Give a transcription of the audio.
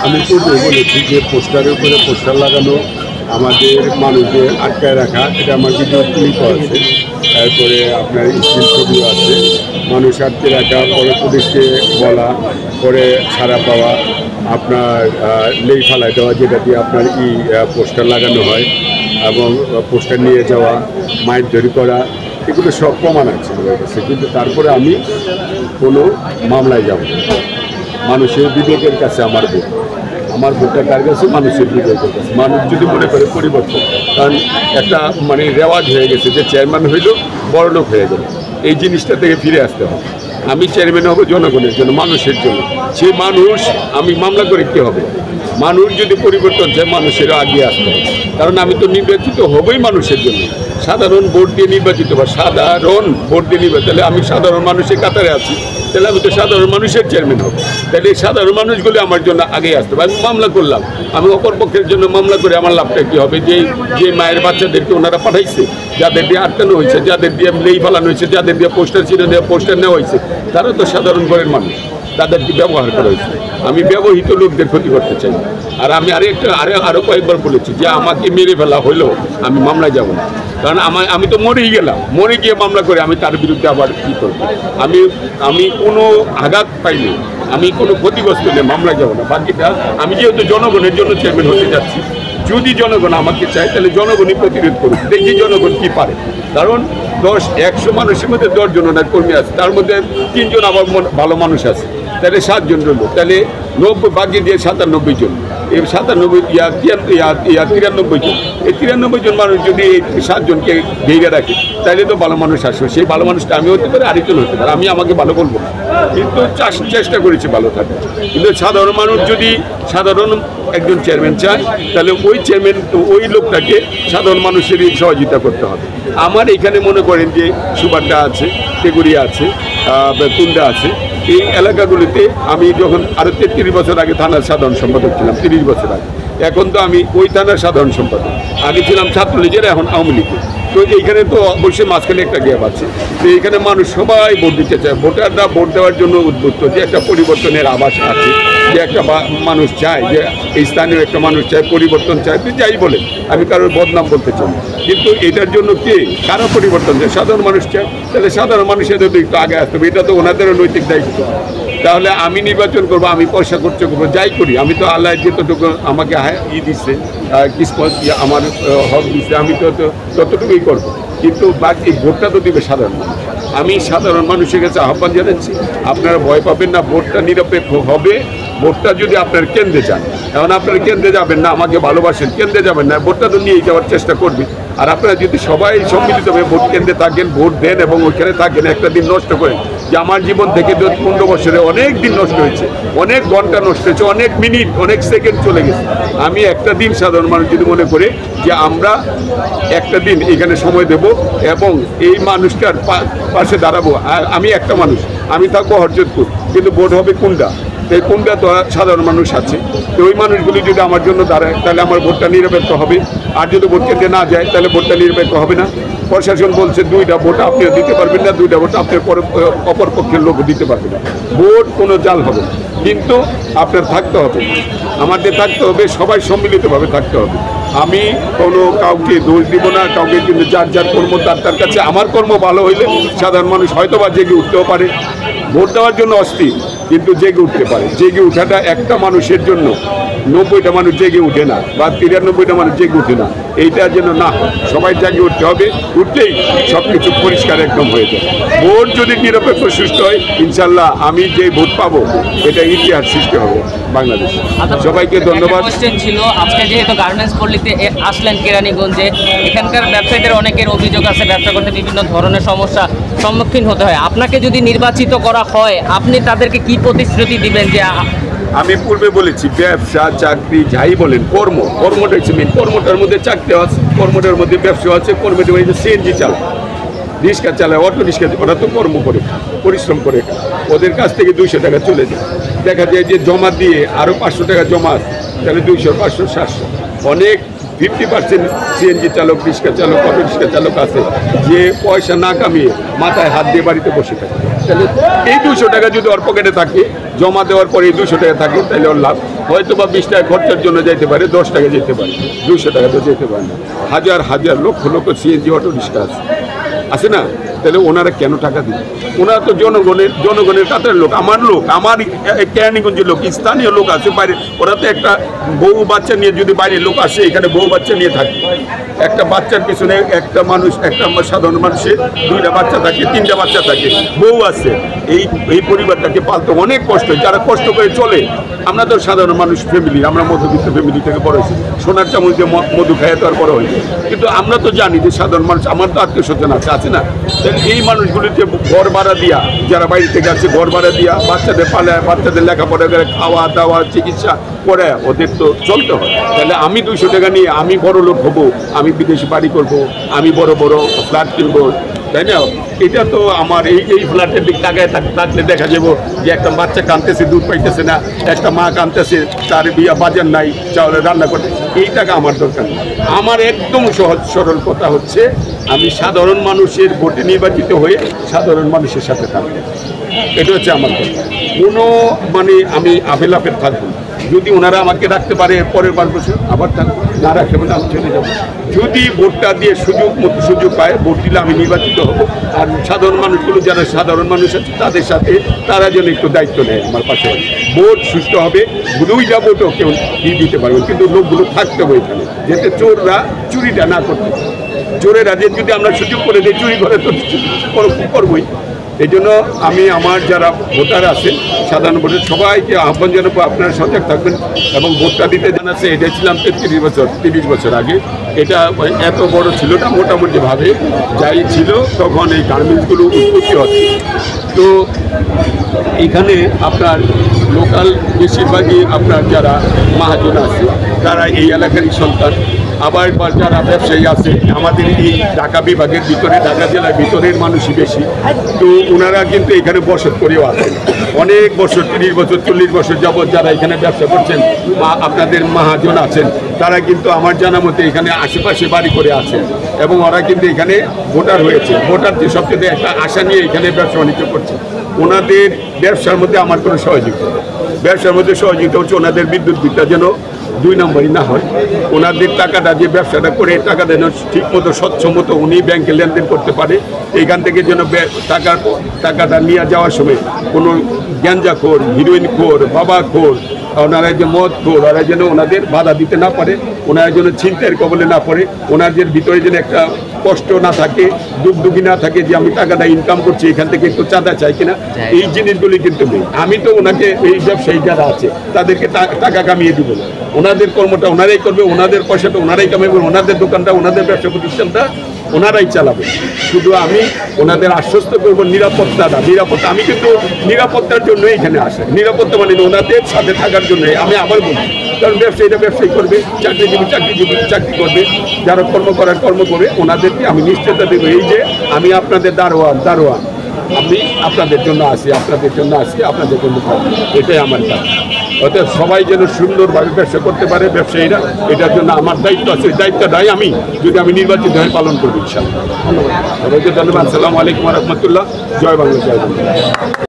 আমি পূর্বে বলেছি যে পোস্টারের উপরে পোস্টার লাগানো, আমাদের মানুষদের আটকায় রাখা, এটা আমার ভিডিও ক্লিপ আছে, তারপরে আপনার স্টিল ছবিও আছে। মানুষ আটকে রাখা, পরে পুলিশকে বলা, পরে ছাড়া পাওয়া, আপনার লেই ফালাই দেওয়া, যেটা দিয়ে আপনার পোস্টার লাগানো হয়, এবং পোস্টার নিয়ে যাওয়া, মাইন্ডধরি করা, এগুলো সব প্রমাণ আছে আমার কাছে। কিন্তু তারপরে আমি কোনো মামলায় যাব না। মানুষের বিবেকের কাছে আমার ভোটটা কার কাছে? মানুষের বিবেকের কাছে। মানুষ যদি মনে করে পরিবর্তন, কারণ একটা মানে রেওয়াজ হয়ে গেছে যে চেয়ারম্যান হইল বড়লোক হয়ে গেল, এই জিনিসটা থেকে ফিরে আসতে হবে। আমি চেয়ারম্যান হব জনগণের জন্য, মানুষের জন্য। সেই মানুষ আমি মামলা করে কী হবে? মানুষ যদি পরিবর্তন চায়, মানুষেরও আগিয়ে আসতে হবে। কারণ আমি তো নির্বাচিত হবই মানুষের জন্য, সাধারণ ভোট দিয়ে নির্বাচিত বা সাধারণ ভোট দিয়ে নির্বাচিত। তাহলে আমি সাধারণ মানুষের কাতারে আছি, তাহলে আমি তো সাধারণ মানুষের চেয়ারম্যান হব। তাহলে এই সাধারণ মানুষগুলো আমার জন্য আগে আসতে হবে। আমি মামলা করলাম, আমি অপর পক্ষের জন্য মামলা করে আমার লাভটা কী হবে? যে মায়ের বাচ্চাদেরকে ওনারা পাঠাইছে, যাদের দিয়ে আটকানো হয়েছে, যাদের দিয়ে লেই ফালানো হয়েছে, যাদের দিয়ে পোস্টার ছিঁড়ে দেওয়া, পোস্টার নেওয়া হয়েছে, তারা তো সাধারণ ঘরের মানুষ, তাদেরকে ব্যবহার করা হয়েছে। আমি ব্যবহৃত লোকদের ক্ষতি করতে চাই। আর আমি আরও কয়েকবার বলেছি যে আমাকে মেরে ফেলা হইলেও আমি মামলায় যাব না। কারণ আমি তো মরেই গেলাম, মরে গিয়ে মামলা করে আমি তার বিরুদ্ধে আবার কী করব? আমি কোনো আঘাত পাইনি, আমি কোনো ক্ষতিগ্রস্ত নেই, মামলায় যাব না। বাকিটা আমি যেহেতু জনগণের জন্য চেয়ারম্যান হতে যাচ্ছি, যদি জনগণ আমাকে চায় তাহলে জনগণই প্রতিরোধ করুক, দেখি জনগণ কী পারে। কারণ 100 মানুষের মধ্যে 10 জন ওনার কর্মী আছে, তার মধ্যে 3 জন আবার ভালো মানুষ আছে, তাহলে 7 জন রইল, তাহলে 90 বাকি দিয়ে 97 জন, এই 93 জন, এই 93 জন মানুষ যদি এই 7 জনকে ঘিরে রাখে, তাহলে তো ভালো মানুষ আসবে। সেই ভালো মানুষটা আমি হতে পারে, আরেকজন হতে পারে, আমি আমাকে ভালো বলবো না, কিন্তু চেষ্টা করেছি ভালো থাকে। কিন্তু সাধারণ মানুষ যদি সাধারণ একজন চেয়ারম্যান চায়, তাহলে ওই চেয়ারম্যান ওই লোকটাকে সাধারণ মানুষেরই সহযোগিতা করতে হবে। আমার এখানে মনে করেন যে সুবাড্ডা আছে, তেগুড়িয়া আছে, কুন্ডা আছে, এই এলাকাগুলিতে আমি যখন আরও 33 বছর আগে থানার সাধারণ সম্পাদক ছিলাম, 30 বছর আগে, এখন তো আমি ওই থানার সাধারণ সম্পাদক, আগে ছিলাম ছাত্রলীগের, এখন আওয়ামী লীগের। তো এইখানে তো অবশ্যই মাঝখানে একটা গ্যাপ আছে। তো এইখানে মানুষ সবাই ভোট দিতে চায়, ভোটাররা ভোট দেওয়ার জন্য উদ্বুদ্ধ, যে একটা পরিবর্তনের আভাস আছে, যে একটা মানুষ চায়, যে এই স্থানীয় একটা মানুষ চায় পরিবর্তন চায়। তো যাই বলে, আমি কারোর বদনাম বলতে চাই, কিন্তু এটার জন্য কারো পরিবর্তন চায়? সাধারণ মানুষ চায়। তাহলে সাধারণ মানুষের যদি একটু আগে আসতে হবে, এটা তো ওনাদেরও নৈতিক দায়িত্ব। তাহলে আমি নির্বাচন করবো, আমি পয়সা খরচ করবো, যাই করি, আমি তো আল্লাহ যেতটুকু আমাকে দিচ্ছে, কিসমত আমার হক দিচ্ছে, আমি তো ততটুকুই করবো। কিন্তু বাকি ভোটটা তো দিবে সাধারণ মানুষ। আমি সাধারণ মানুষের কাছে আহ্বান জানাচ্ছি, আপনারা ভয় পাবেন না, ভোটটা নিরপেক্ষ হবে। ভোটটা যদি আপনার কেন্দ্রে যান, এখন আপনারা কেন্দ্রে যাবেন না, আমাকে ভালোবাসেন, কেন্দ্রে যাবেন না, ভোটটা তো নিয়েই যাওয়ার চেষ্টা করবেন। আর আপনারা যদি সবাই সম্মিলিতভাবে ভোট কেন্দ্রে থাকেন, ভোট দেন এবং ওইখানে থাকেন, একটা দিন নষ্ট করেন, যে আমার জীবন থেকে 15 বছরে অনেক দিন নষ্ট হয়েছে, অনেক ঘন্টা নষ্ট হয়েছে, অনেক মিনিট, অনেক সেকেন্ড চলে গেছে। আমি একটা দিন সাধারণ মানুষ যদি মনে করে যে আমরা একটা দিন এখানে সময় দেব এবং এই মানুষটার পাশে দাঁড়াবো, আর আমি একটা মানুষ, আমি থাকবো হরজতপুর, কিন্তু ভোট হবে কুন্ডা, এই কোনটা তো সাধারণ মানুষ আছে, তো ওই মানুষগুলি যদি আমার জন্য দাঁড়ায়, তাহলে আমার ভোটটা নিরপেক্ষ হবে। আর যদি ভোট কেন্দ্রে না যায়, তাহলে ভোটটা নিরপেক্ষ হবে না। প্রশাসন বলছে 2টা ভোট আপনিও দিতে পারবেন না, 2টা ভোট আপনার অপর পক্ষের লোক দিতে পারবে না। ভোট কোনো জাল হবে না, কিন্তু আপনার থাকতে হবে, আমাদের থাকতে হবে, সবাই সম্মিলিতভাবে থাকতে হবে। আমি কোনো কাউকে দোষ দিব না, কাউকে, কিন্তু যার যার কর্ম তার কাছে। আমার কর্ম ভালো হইলে সাধারণ মানুষ হয়তো বা জেগে উঠতেও পারে। ভোট দেওয়ার জন্য অস্থির, কিন্তু জেগে উঠতে পারে। জেগে উঠাটা একটা মানুষের জন্য 90টা মানুষ জেগে উঠে না, বা 93টা মানুষ জেগে উঠে না, এইটা যেন না, সবাই জেগে উঠতে হবে। উঠলেই সব কিছু পরিষ্কার একদম হয়ে যায়। ভোট যদি নিরপেক্ষ সুষ্ঠু হয়, ইনশাল্লাহ আমি যে ভোট পাবো, এটা ইতিহাস সৃষ্টি হবে বাংলাদেশে। সবাইকে ধন্যবাদ। ছিল আজকে যেহেতু গার্মেন্টস পল্লীতে আসলেন কেরানীগঞ্জে, এখানকার ব্যবসায়ীদের অনেকের অভিযোগ আছে ব্যবসা করতে বিভিন্ন ধরনের সমস্যা সম্মুখীন হতে হয়। আপনাকে যদি নির্বাচিত করা হয়, আপনি তাদেরকে কি প্রতিশ্রুতি দিবেন? যে আমি পূর্বে বলেছি, ব্যবসা, চাকরি, যাই বলেন, কর্মটা হচ্ছে মেন। কর্মটার মধ্যে চাকরি আছে, কর্মটার মধ্যে ব্যবসা আছে, কর্মটার মধ্যে সিএনজি চালায়, রিক্সা চালায়, অটো রিক্সা, ওরা তো কর্ম করে, পরিশ্রম করে। ওদের কাছ থেকে 200 টাকা চলে যায়। দেখা যায় যে জমা দিয়ে আরও 500 টাকা জমা আছে, তাহলে 200, 500, 700, অনেক 50% সিএনজি চালক, রিক্সা চালক, অটো রিক্সা চালক আছে যে পয়সা না কামিয়ে মাথায় হাত দিয়ে বাড়িতে বসে থাকে। তাহলে এই 200 টাকা যদি ওর পকেটে থাকে, জমা দেওয়ার পরে এই 200 টাকা থাকে, তাহলে ওর লাভ। হয়তো বা 20 টাকা খরচার জন্য যেতে পারে, 10 টাকা যেতে পারে, 200 টাকা তো যেতে পারে না। হাজার হাজার lakh lakh CNG auto rickshaw আছে না? তাহলে ওনারা কেন টাকা দিবে? ওনারা তো জনগণের কাতারের লোক, আমার কেরানীগঞ্জের লোক, স্থানীয় লোক আছে বাইরে। ওরা তো একটা বউ বাচ্চা নিয়ে যদি বাইরের লোক আসে, এখানে বউ বাচ্চা নিয়ে থাকে, একটা বাচ্চার পিছনে একটা সাধারণ মানুষের 2টা বাচ্চা থাকে, 3টা বাচ্চা থাকে, বউ আছে। এই পরিবারটাকে পালতে অনেক কষ্ট, যারা কষ্ট করে চলে। আমরা তো সাধারণ মানুষ ফ্যামিলি, আমরা মধ্যবিত্ত ফ্যামিলি থেকে বড় হয়েছি, সোনার চামচ দিয়ে মধু খাইয়ে তো আর বড় হয়েছে। কিন্তু আমরা তো জানি যে সাধারণ মানুষ, আমার তো আত্মীয় স্বজন আছে না? এই মানুষগুলিতে ঘর ভাড়া দিয়া, যারা বাইরে থেকে আসছে, ঘর ভাড়া দিয়া বাচ্চাদের পালায়, বাচ্চাদের লেখাপড়া করে, খাওয়া দাওয়া চিকিৎসা করে ওদের তো চলতে হয়। তাহলে আমি 200 টাকা নিয়ে আমি বড় লোক হবো, আমি বিদেশি বাড়ি করব, আমি বড় বড় ফ্ল্যাট কিনবো, তাই না? এটা তো আমার এই ফ্ল্যাটের দিক তাকায় থাকলে দেখা যাবো যে একটা বাচ্চা কাঁদতেছে, দুধ পাইতেছে না, একটা মা কাঁদতেছে, তার বিয়া বাজার নাই, চাউলে রান্না করতে। এই টাকা আমার দরকার নেই। আমার একদম সহজ সরল কথা হচ্ছে, আমি সাধারণ মানুষের ভোটে নির্বাচিত হয়ে সাধারণ মানুষের সাথে থাকবো। এটা হচ্ছে আমার কথা। কোনো আমি আবেলাপের থাকবো না। যদি ওনারা আমাকে রাখতে পারে পরের 5 বছর আবার থাকবো, না রাখতে পারে আমি চলে যাবো। যদি ভোটটা দিয়ে সুযোগ পায়, ভোট দিলে আমি নির্বাচিত হব। আর সাধারণ মানুষগুলো, যারা সাধারণ মানুষ আছে তাদের সাথে, তারা যেন একটু দায়িত্ব নেয় আমার পাশাপাশি। ভোট সুষ্ঠু হবে, 2টা ভোটও কেউ দিতে পারবে, কিন্তু লোকগুলো থাকতে হবে এখানে, যাতে চোররা চুরিটা না করতে। চোরেরা যদি আমরা সুযোগ করে দিই, চুরি করে তো করবই। এই জন্য আমি আমার যারা ভোটার আছেন, সাধারণ ভোটার, সবাইকে আহ্বান জানাবো, আপনারা সজাগ থাকবেন এবং ভোটটা দিতে জানাচ্ছে। এটা ছিলাম 30 বছর আগে। এটা এত বড় ছিল না, মোটামুটিভাবে যাই ছিল তখন এই গার্মেন্টসগুলো উৎপত্তি হচ্ছে। তো এখানে আপনার লোকাল বেশিরভাগই আপনার যারা মহাজন আছে, তারা এই এলাকারই সন্তান। আবার যারা ব্যবসায়ী আছে, আমাদের এই ঢাকা বিভাগের ভিতরে, ঢাকা জেলার ভিতরের মানুষই বেশি। তো ওনারা কিন্তু এখানে বসত করেও আছেন অনেক বছর, 30 বছর 40 বছর যাবৎ যারা এখানে ব্যবসা করছেন, আপনাদের মহাজন আছেন, তারা কিন্তু আমার জানা মতে এখানে আশেপাশে বাড়ি করে আছেন এবং ওরা কিন্তু এখানে ভোটার হয়েছে। ভোটারদের সবচেয়ে একটা আশা নিয়ে এখানে ব্যবসা বাণিজ্য করছে। ওনাদের ব্যবসার মধ্যে আমার কোনো সহযোগিতা, ব্যবসার মধ্যে সহযোগিতা হচ্ছে ওনাদের বিদ্যুৎ বিলটা যেন 2 নম্বরই না হয়। ওনাদের টাকাটা যে ব্যবসাটা করে, টাকাটা যেন ঠিক মতো স্বচ্ছ মতো উনি ব্যাংকে লেনদেন করতে পারে। এইখান থেকে যেন টাকাটা নিয়ে যাওয়ার সময় কোনো গ্যাঞ্জাখোর, হিরোইনখোর, বাবাখোর, ওনারা যে মদখোর, ওরা যেন ওনাদের বাধা দিতে না পারে, ওনারা যেন ছিনতাইয়ের কবলে না পড়ে, ওনাদের ভিতরে যেন একটা কষ্ট না থাকে, দুঃখী না থাকে যে আমি টাকাটা ইনকাম করছি, এখান থেকে একটু চাঁদা চাই কিনা। এই জিনিসগুলি কিন্তু নেই। আমি তো ওনাকে, এই ব্যবসায়ী যারা আছে তাদেরকে টাকা কামিয়ে দিব না। ওনাদের কর্মটা ওনারাই করবে, ওনাদের পয়সাটা ওনারাই কামাবে, ওনাদের দোকানটা, ওনাদের ব্যবসা প্রতিষ্ঠানটা ওনারাই চালাবে। শুধু আমি ওনাদের আশ্বস্ত করবো নিরাপত্তা। আমি কিন্তু নিরাপত্তার জন্য এখানে আসে। নিরাপত্তা মানে ওনাদের সাথে থাকার জন্য। আমি আবার বলছি, কারণ ব্যবসায়ীরা ব্যবসায়ী করবে, চাকরিজীবী চাকরি করবে, যারা কর্ম করবে। ওনাদেরকে আমি নিশ্চয়তা দেবো, এই যে আমি আপনাদের দারোয়ান, আমি আপনাদের জন্য আসি, আপনাদের জন্য থাকি। এটাই আমার কাজ। অর্থাৎ সবাই যেন সুন্দরভাবে ব্যবসা করতে পারে, ব্যবসায়ীরা। এটার জন্য আমার দায়িত্ব আছে। দায়িত্বটাই আমি নির্বাচিত হয়ে পালন করবো ইনশাআল্লাহ। ধন্যবাদ। সবাইকে ধন্যবাদ। আসসালামু আলাইকুম ওয়া রাহমাতুল্লাহ। জয় বাংলা, জয় বাংলা।